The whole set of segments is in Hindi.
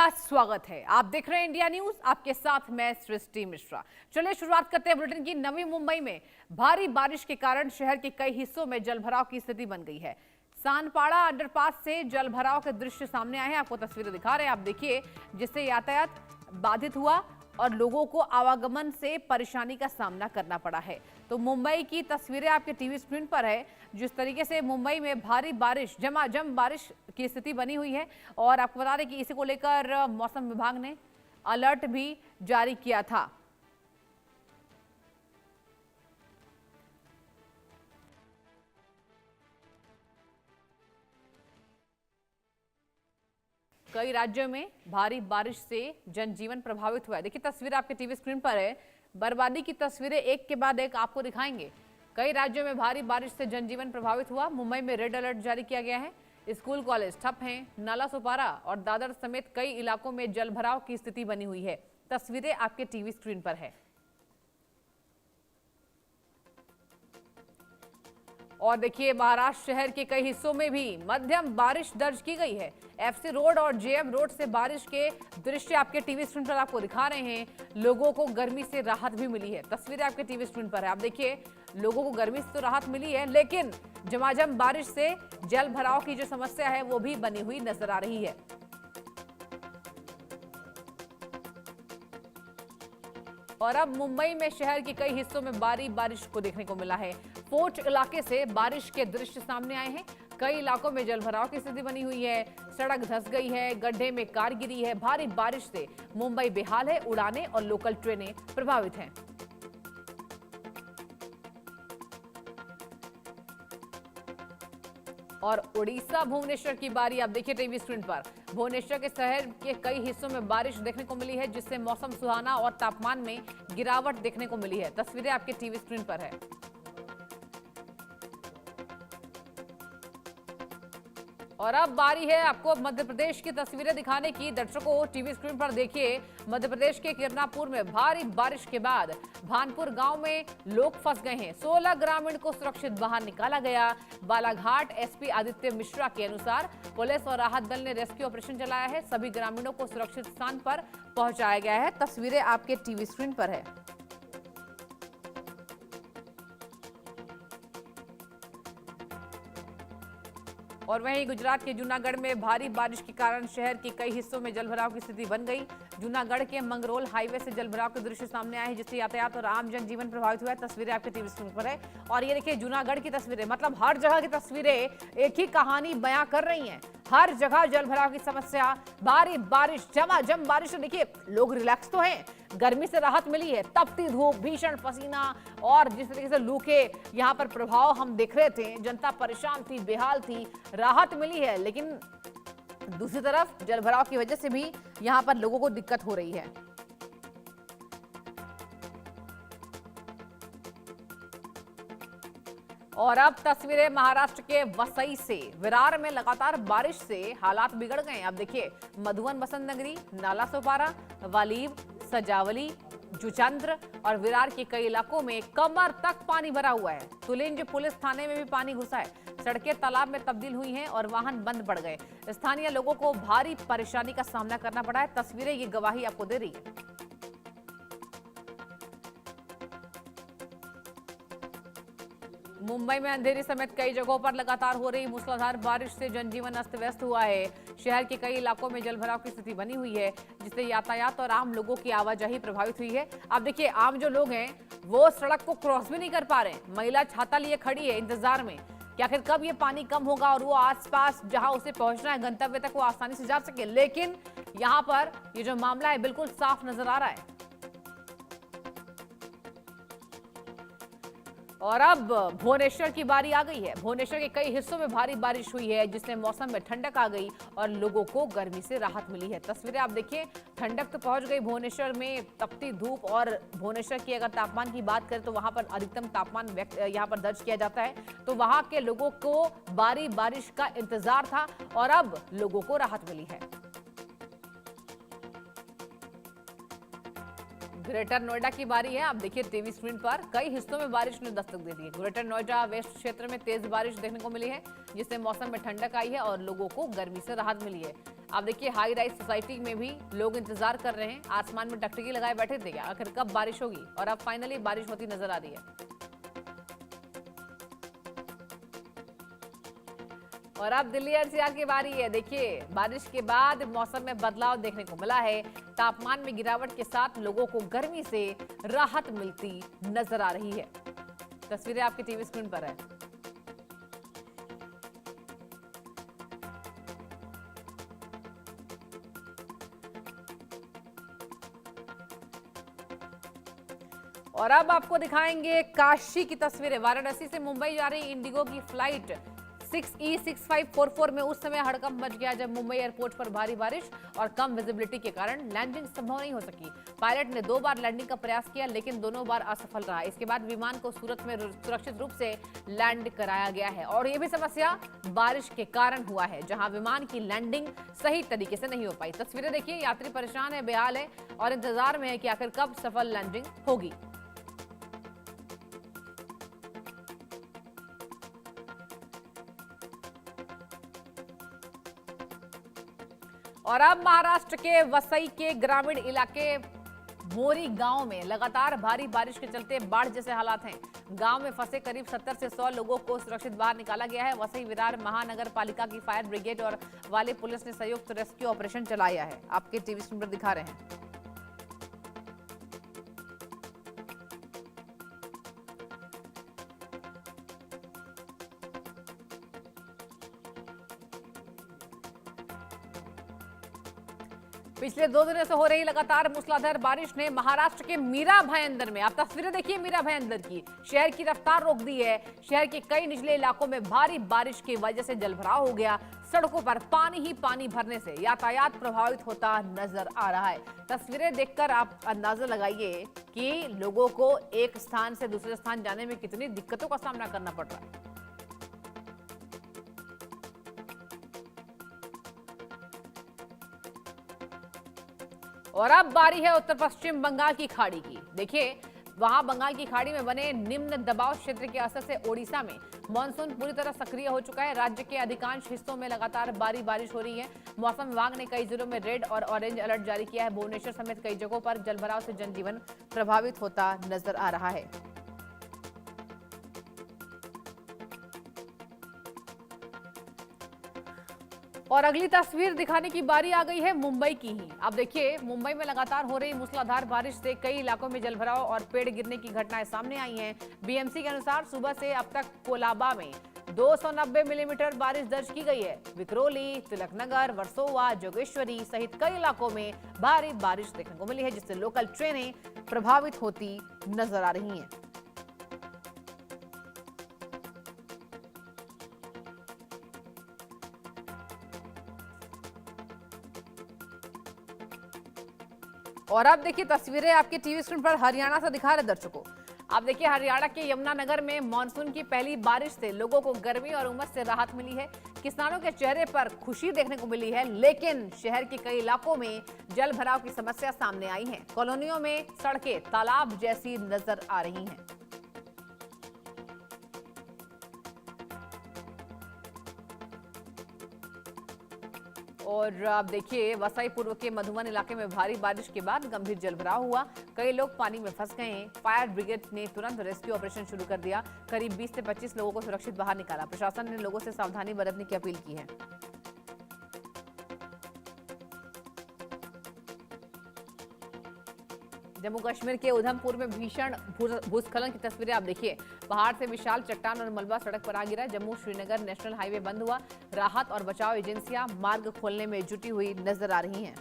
आपका स्वागत है। आप देख रहे हैं इंडिया न्यूज, आपके साथ मैं सृष्टि मिश्रा। चलिए शुरुआत करते हैं बुलेटिन की। नवी मुंबई में भारी बारिश के कारण शहर के कई हिस्सों में जलभराव की स्थिति बन गई है। सानपाड़ा अंडरपास से जलभराव के दृश्य सामने आए हैं। आपको तस्वीरें दिखा रहे हैं, आप देखिए, जिससे यातायात बाधित हुआ और लोगों को आवागमन से परेशानी का सामना करना पड़ा है। तो मुंबई की तस्वीरें आपके टीवी स्क्रीन पर है। जिस तरीके से मुंबई में भारी बारिश, झमाझम बारिश की स्थिति बनी हुई है और आपको बता दें कि इसी को लेकर मौसम विभाग ने अलर्ट भी जारी किया था। कई राज्यों में भारी बारिश से जनजीवन प्रभावित हुआ है। देखिए तस्वीर आपके टीवी स्क्रीन पर है। बर्बादी की तस्वीरें एक के बाद एक आपको दिखाएंगे। कई राज्यों में भारी बारिश से जनजीवन प्रभावित हुआ। मुंबई में रेड अलर्ट जारी किया गया है। स्कूल कॉलेज ठप हैं। नाला सोपारा और दादर समेत कई इलाकों में जलभराव की स्थिति बनी हुई है। तस्वीरें आपके टीवी स्क्रीन पर है। और देखिए महाराष्ट्र शहर के कई हिस्सों में भी मध्यम बारिश दर्ज की गई है। एफसी रोड और जेएम रोड से बारिश के दृश्य आपके टीवी स्क्रीन पर आपको दिखा रहे हैं। लोगों को गर्मी से राहत भी मिली है। तस्वीरें आपके टीवी स्क्रीन पर है, आप देखिए, लोगों को गर्मी से तो राहत मिली है, लेकिन झमाझम बारिश से जल भराव की जो समस्या है वो भी बनी हुई नजर आ रही है। और अब मुंबई में शहर के कई हिस्सों में भारी बारिश को देखने को मिला है। फोर्ट इलाके से बारिश के दृश्य सामने आए हैं। कई इलाकों में जलभराव की स्थिति बनी हुई है। सड़क धंस गई है, गड्ढे में कार गिरी है। भारी बारिश से मुंबई बेहाल है। उड़ानें और लोकल ट्रेनें प्रभावित हैं। और उड़ीसा भुवनेश्वर की बारी आप देखिए टीवी स्क्रीन पर। भुवनेश्वर के शहर के कई हिस्सों में बारिश देखने को मिली है, जिससे मौसम सुहाना और तापमान में गिरावट देखने को मिली है। तस्वीरें आपके टीवी स्क्रीन पर है। और अब बारी है आपको मध्य प्रदेश की तस्वीरें दिखाने की। दर्शकों टीवी स्क्रीन पर देखिए, मध्य प्रदेश के किरनापुर में भारी बारिश के बाद भानपुर गांव में लोग फंस गए हैं। 16 ग्रामीण को सुरक्षित बाहर निकाला गया। बालाघाट एसपी आदित्य मिश्रा के अनुसार पुलिस और राहत दल ने रेस्क्यू ऑपरेशन चलाया है। सभी ग्रामीणों को सुरक्षित स्थान पर पहुंचाया गया है। तस्वीरें आपके टीवी स्क्रीन पर है। और वहीं गुजरात के जूनागढ़ में भारी बारिश के कारण शहर के कई हिस्सों में जलभराव की स्थिति बन गई। जूनागढ़ के मंगरोल हाईवे से जलभराव के दृश्य सामने आए हैं, जिससे यातायात और आम जनजीवन प्रभावित हुआ है। तस्वीरें आपके टीवी स्क्रीन पर है। और ये देखिए जूनागढ़ की तस्वीरें, मतलब हर जगह की तस्वीरें एक ही कहानी बयां कर रही हैं। हर जगह जलभराव की समस्या, भारी बारिश, झमाझम बारिश। तो देखिए लोग रिलैक्स तो हैं, गर्मी से राहत मिली है। तपती धूप, भीषण पसीना और जिस तरीके से लू के यहाँ पर प्रभाव हम देख रहे थे, जनता परेशान थी, बेहाल थी, राहत मिली है। लेकिन दूसरी तरफ जलभराव की वजह से भी यहाँ पर लोगों को दिक्कत हो रही है। और अब तस्वीरें महाराष्ट्र के वसई से। विरार में लगातार बारिश से हालात बिगड़ गए। अब देखिए मधुबन, बसंत नगरी, नाला सोपारा, वालीव, सजावली, जुचंद्र और विरार के कई इलाकों में कमर तक पानी भरा हुआ है। तुलिंज पुलिस थाने में भी पानी घुसा है। सड़कें तालाब में तब्दील हुई हैं और वाहन बंद पड़ गए। स्थानीय लोगों को भारी परेशानी का सामना करना पड़ा है। तस्वीरें ये गवाही आपको दे रही है। मुंबई में अंधेरी समेत कई जगहों पर लगातार हो रही मूसलाधार बारिश से जनजीवन अस्त व्यस्त हुआ है। शहर के कई इलाकों में जलभराव की स्थिति बनी हुई है, जिससे यातायात और आम लोगों की आवाजाही प्रभावित हुई है। अब देखिए आम जो लोग हैं वो सड़क को क्रॉस भी नहीं कर पा रहे। महिला छाता लिए खड़ी है इंतजार में कि आखिर कब ये पानी कम होगा और वो आसपास जहां उसे पहुंचना है गंतव्य तक वो आसानी से जा सके। लेकिन यहाँ पर ये जो मामला है बिल्कुल साफ नजर आ रहा है। और अब भुवनेश्वर की बारी आ गई है। भुवनेश्वर के कई हिस्सों में भारी बारिश हुई है, जिससे मौसम में ठंडक आ गई और लोगों को गर्मी से राहत मिली है। तस्वीरें आप देखिए, ठंडक तो पहुंच गई भुवनेश्वर में। तपती धूप और भुवनेश्वर की अगर तापमान की बात करें तो वहां पर अधिकतम तापमान यहां पर दर्ज किया जाता है। तो वहां के लोगों को भारी बारिश का इंतजार था और अब लोगों को राहत मिली है। ग्रेटर नोएडा की बारी है। आप देखिए टीवी स्क्रीन पर, कई हिस्सों में बारिश ने दस्तक दे दी है। ग्रेटर नोएडा वेस्ट क्षेत्र में तेज बारिश देखने को मिली है, जिससे मौसम में ठंडक आई है और लोगों को गर्मी से राहत मिली है। आप देखिए हाई राइज सोसाइटी में भी लोग इंतजार कर रहे हैं, आसमान में टकटकी लगाए बैठे थे आखिर कब बारिश होगी, और अब फाइनली बारिश होती नजर आ रही है। और अब दिल्ली एनसीआर की बारी है। देखिए बारिश के बाद मौसम में बदलाव देखने को मिला है। तापमान में गिरावट के साथ लोगों को गर्मी से राहत मिलती नजर आ रही है। तस्वीरें आपकी टीवी स्क्रीन पर है। और अब आपको दिखाएंगे काशी की तस्वीरें। वाराणसी से मुंबई जा रही इंडिगो की फ्लाइट 6E6544 में उस समय हड़कंप मच गया जब मुंबई एयरपोर्ट पर भारी बारिश और कम विजिबिलिटी के कारण लैंडिंग संभव नहीं हो सकी। पायलट ने 2 बार लैंडिंग का प्रयास किया लेकिन दोनों बार असफल रहा। इसके बाद विमान को सूरत में सुरक्षित रूप से लैंड कराया गया है। और यह भी समस्या बारिश के कारण हुआ है, जहां विमान की लैंडिंग सही तरीके से नहीं हो पाई। तस्वीरें देखिए, यात्री परेशान है, बेहाल है और इंतजार में है कि आखिर कब सफल लैंडिंग होगी। और अब महाराष्ट्र के वसई के ग्रामीण इलाके मोरी गांव में लगातार भारी बारिश के चलते बाढ़ जैसे हालात हैं। गांव में फंसे करीब 70 से 100 लोगों को सुरक्षित बाहर निकाला गया है। वसई विरार महानगर पालिका की फायर ब्रिगेड और वाले पुलिस ने संयुक्त रेस्क्यू ऑपरेशन चलाया है। आपके टीवी स्क्रीन पर दिखा रहे हैं। पिछले 2 दिनों से हो रही लगातार मूसलाधार बारिश ने महाराष्ट्र के मीरा भाईंदर में, आप तस्वीरें देखिए मीरा भाईंदर की, शहर की रफ्तार रोक दी है। शहर के कई निचले इलाकों में भारी बारिश की वजह से जलभराव हो गया। सड़कों पर पानी ही पानी भरने से यातायात प्रभावित होता नजर आ रहा है। तस्वीरें देखकर आप अंदाजा लगाइए कि लोगों को एक स्थान से दूसरे स्थान जाने में कितनी दिक्कतों का सामना करना पड़ रहा है। और अब बारी है उत्तर पश्चिम बंगाल की खाड़ी की। देखिए वहां बंगाल की खाड़ी में बने निम्न दबाव क्षेत्र के असर से ओडिशा में मानसून पूरी तरह सक्रिय हो चुका है। राज्य के अधिकांश हिस्सों में लगातार भारी बारिश हो रही है। मौसम विभाग ने कई जिलों में रेड और ऑरेंज अलर्ट जारी किया है। भुवनेश्वर समेत कई जगहों पर जलभराव से जनजीवन प्रभावित होता नजर आ रहा है। और अगली तस्वीर दिखाने की बारी आ गई है मुंबई की ही। अब देखिए मुंबई में लगातार हो रही मूसलाधार बारिश से कई इलाकों में जलभराव और पेड़ गिरने की घटनाएं सामने आई हैं। बीएमसी के अनुसार सुबह से अब तक कोलाबा में 290 मिलीमीटर बारिश दर्ज की गई है। विक्रोली, तिलकनगर, वर्सोवा, जोगेश्वरी सहित कई इलाकों में भारी बारिश देखने को मिली है, जिससे लोकल ट्रेनें प्रभावित होती नजर आ रही हैं। और अब देखिए तस्वीरें आपके टीवी स्क्रीन पर हरियाणा से दिखा रहे दर्शकों। आप देखिए हरियाणा के यमुनानगर में मानसून की पहली बारिश से लोगों को गर्मी और उमस से राहत मिली है। किसानों के चेहरे पर खुशी देखने को मिली है, लेकिन शहर के कई इलाकों में जल भराव की समस्या सामने आई है। कॉलोनियों में सड़कें तालाब जैसी नजर आ रही हैं। और आप देखिए वसई पूर्व के मधुबन इलाके में भारी बारिश के बाद गंभीर जलभराव हुआ। कई लोग पानी में फंस गए हैं। फायर ब्रिगेड ने तुरंत रेस्क्यू ऑपरेशन शुरू कर दिया। करीब 20 से 25 लोगों को सुरक्षित बाहर निकाला। प्रशासन ने लोगों से सावधानी बरतने की अपील की है। जम्मू कश्मीर के उधमपुर में भीषण भूस्खलन की तस्वीरें आप देखिए। पहाड़ से विशाल चट्टान और मलबा सड़क पर आ गिरा। जम्मू श्रीनगर नेशनल हाईवे बंद हुआ। राहत और बचाव एजेंसियां मार्ग खोलने में जुटी हुई नजर आ रही हैं।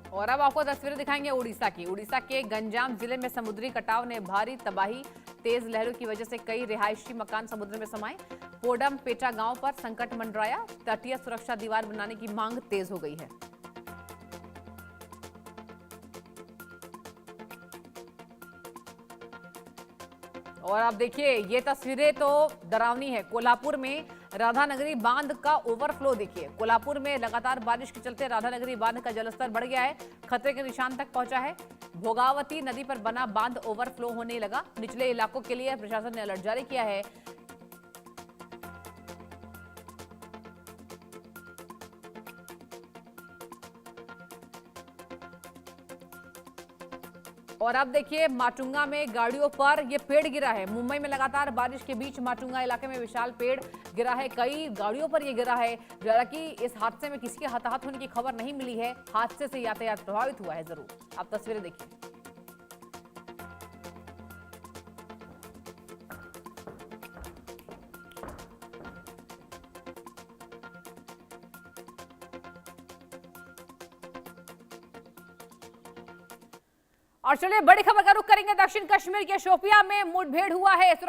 और अब आपको तस्वीरें दिखाएंगे उड़ीसा की। उड़ीसा के गंजाम जिले में समुद्री कटाव ने भारी तबाही, तेज लहरों की वजह से कई रिहायशी मकान समुद्र में समाये। पोडम पेटा गांव पर संकट मंडराया। तटीय सुरक्षा दीवार बनाने की मांग तेज हो गई है। और आप देखिए ये तस्वीरें तो डरावनी है। कोल्हापुर में राधानगरी बांध का ओवरफ्लो देखिए। कोल्हापुर में लगातार बारिश के चलते राधानगरी बांध का जलस्तर बढ़ गया है, खतरे के निशान तक पहुंचा है। भोगावती नदी पर बना बांध ओवरफ्लो होने लगा। निचले इलाकों के लिए प्रशासन ने अलर्ट जारी किया है। और अब देखिए माटुंगा में गाड़ियों पर ये पेड़ गिरा है। मुंबई में लगातार बारिश के बीच माटुंगा इलाके में विशाल पेड़ गिरा है। कई गाड़ियों पर ये गिरा है। हालांकि इस हादसे में किसी के हताहत होने की खबर नहीं मिली है। हादसे से यातायात प्रभावित हुआ है जरूर। आप तस्वीरें देखिए। और चलिए बड़ी खबर का रुख करेंगे। दक्षिण कश्मीर के शोपियां में मुठभेड़ हुआ है।